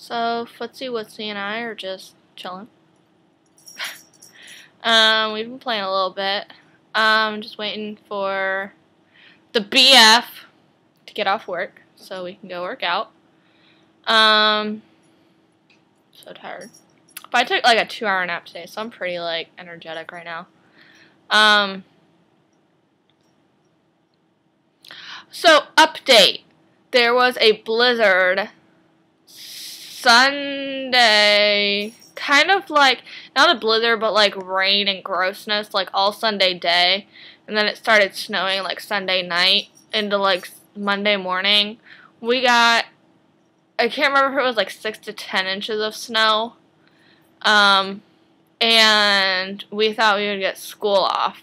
So Footsie Wootsie and I are just chilling. We've been playing a little bit. Just waiting for the BF to get off work so we can go work out. So tired. But I took like a 2-hour nap today, so I'm pretty like energetic right now. So update. There was a blizzard Sunday, kind of like, not a blizzard, but like rain and grossness, like all Sunday day. And then it started snowing like Sunday night into like Monday morning. We got, I can't remember if it was like 6 to 10 inches of snow. And we thought we would get school off.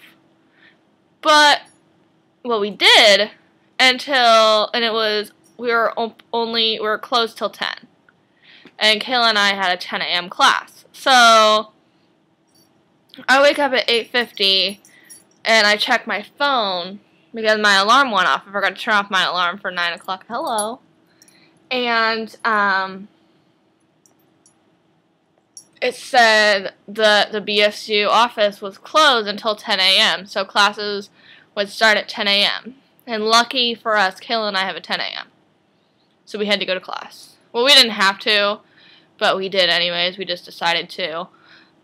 But, well, we did until, and it was, we were closed till 10. And Kayla and I had a 10 a.m. class. So, I wake up at 8:50, and I check my phone, because my alarm went off. I forgot to turn off my alarm for 9 o'clock. Hello. And, it said the BSU office was closed until 10 a.m., so classes would start at 10 a.m. And lucky for us, Kayla and I have a 10 a.m. So we had to go to class. Well, we didn't have to, but we did anyways. We just decided to.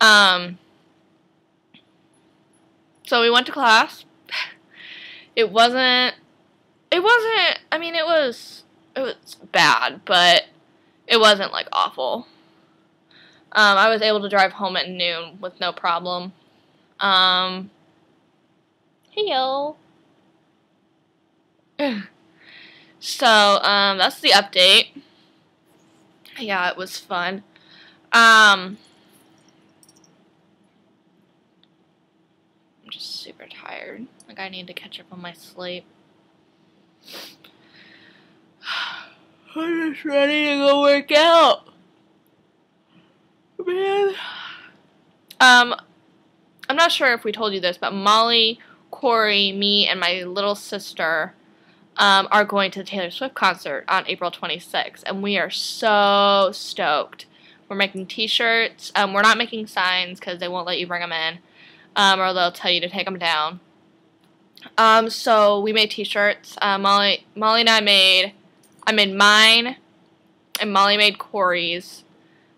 So we went to class. It wasn't, I mean, it was bad, but it wasn't, like, awful. I was able to drive home at noon with no problem. Heyo. So, that's the update. Yeah, it was fun. I'm just super tired. Like, I need to catch up on my sleep. I'm just ready to go work out. Man. I'm not sure if we told you this, but Molly, Corey, me, and my little sister are going to the Taylor Swift concert on April 26th, and we are so stoked. We're making t-shirts. We're not making signs because they won't let you bring them in, or they'll tell you to take them down. So we made t-shirts. Molly and I made mine, and Molly made Corey's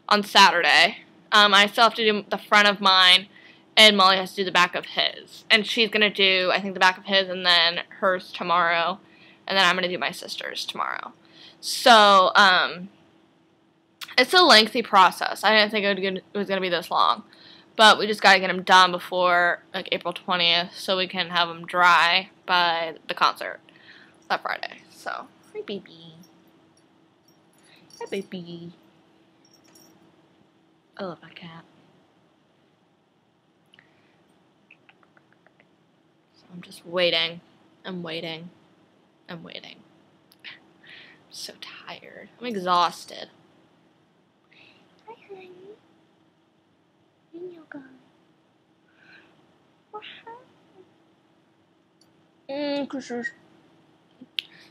on Saturday. I still have to do the front of mine, and Molly has to do the back of his. And she's going to do, I think, the back of his and then hers tomorrow. And then I'm going to do my sister's tomorrow. So, it's a lengthy process. I didn't think it was going to be this long. But we just got to get them done before, like, April 20th so we can have them dry by the concert that Friday. So, hi, baby. Hi, baby. I love my cat. So I'm just waiting. I'm waiting. I'm waiting. I'm so tired. I'm exhausted. Hi, honey. You go.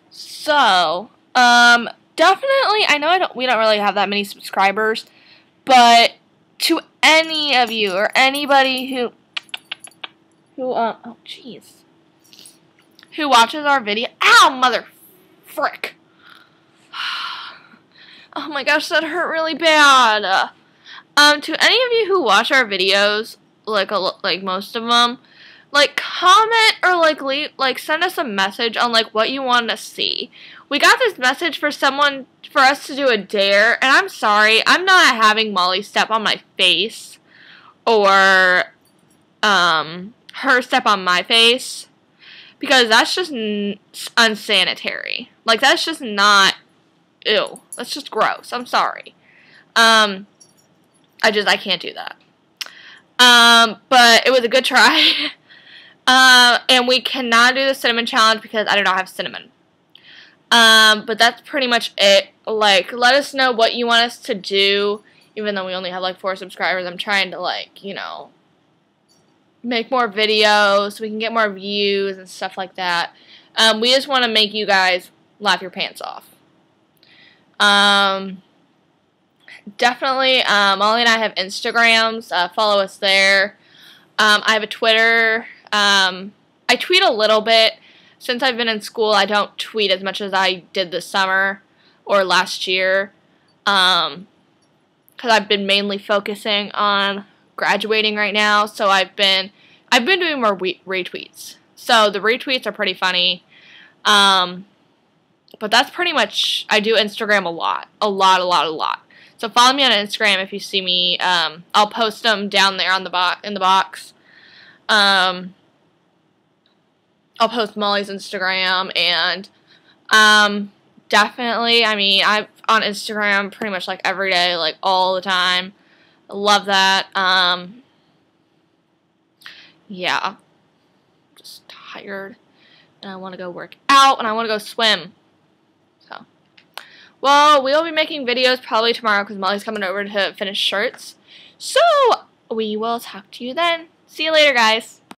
So, definitely, I know we don't really have that many subscribers, but to any of you or anybody who watches our video, ow, mother frick. Oh my gosh, that hurt really bad. To any of you who watch our videos, like most of them, like comment or like send us a message on like what you want to see. We got this message for us to do a dare, and I'm sorry, I'm not having Molly step on my face or her step on my face, because that's just unsanitary. Like, that's just not, ew, that's just gross. I'm sorry. I can't do that. But it was a good try. And we cannot do the cinnamon challenge because I do not have cinnamon. But that's pretty much it. Like, let us know what you want us to do, even though we only have, like, 4 subscribers. I'm trying to, like, you know, make more videos so we can get more views and stuff like that. We just want to make you guys laugh your pants off. definitely, Molly and I have Instagrams. Follow us there. I have a Twitter. I tweet a little bit. Since I've been in school, I don't tweet as much as I did this summer or last year. Because I've been mainly focusing on graduating right now. So I've been doing more retweets. So the retweets are pretty funny. But that's pretty much, I do Instagram a lot. A lot. So follow me on Instagram if you see me. I'll post them down there on in the box. I'll post Molly's Instagram, and definitely, I mean, I'm on Instagram pretty much like every day, like all the time. I love that. Yeah, just tired, and I want to go work out, and I want to go swim. So, well, we'll be making videos probably tomorrow because Molly's coming over to finish shirts. So, we will talk to you then. See you later, guys.